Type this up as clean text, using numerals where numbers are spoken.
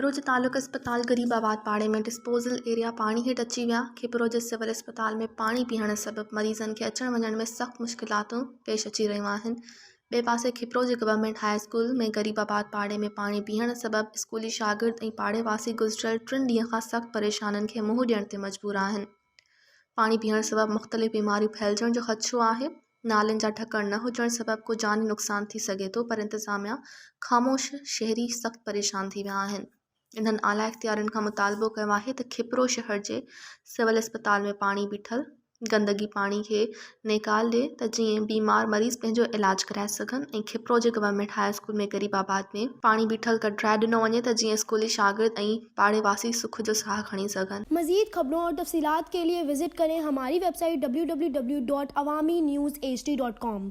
खिपरो जे तालुक अस्पताल गरीबाबाद पाड़े में डिस्पोजल एरिया पानी हेठि अची विया। खिपरो जे सिविल अस्पताल में पानी पीअण सबबि मरीज़नि खे अचण वञण में सख़्तु मुश्किलातूं पेश अची रहियूं आहिनि। ॿिए पासे खिपरो जे गवर्नमेंट हाई स्कूल में गरीबाबाद पाड़े में पानी पीअण सबबि स्कूली शागिर्द ऐं पाड़ेवासी गुज़िरियल 3 ॾींहं खां सख़्तु परेशानियुनि खे मुंहुं ॾियण ते मजबूर आहिनि। पानी पीअण सबबि मुख़्तलिफ़ बीमारियूं फैलजण जो ख़दशो आहे। नालियुनि जा ढकण न हुजण सबबि को जानी नुक़सान थी सघे थो, पर इंतज़ामिया ख़ामोश शहरी सख़्तु परेशान थी विया आहिनि। इन्हनि आला इख़्तियारनि खां मुतालबो कयो आहे त खिपरो शहर जे सिविल अस्पताल में पाणी बीठल गंदगी पाणी खे नेकाल ॾिए त जीअं बीमार मरीज़ पंहिंजो इलाज कराए सघनि ऐं खिपरो जे गवर्नमेंट हाई स्कूल में गरीबाबाद में पाणी बीठल कढाए ॾिनो वञे त जीअं स्कूली शागिर्द ऐं पाड़ेवासी सुख जो साह खणी सघनि। मज़ीद खबरों और तफसीलात के लिए विजिट करें हमारी वेबसाइट www.awamiNewsHD.com।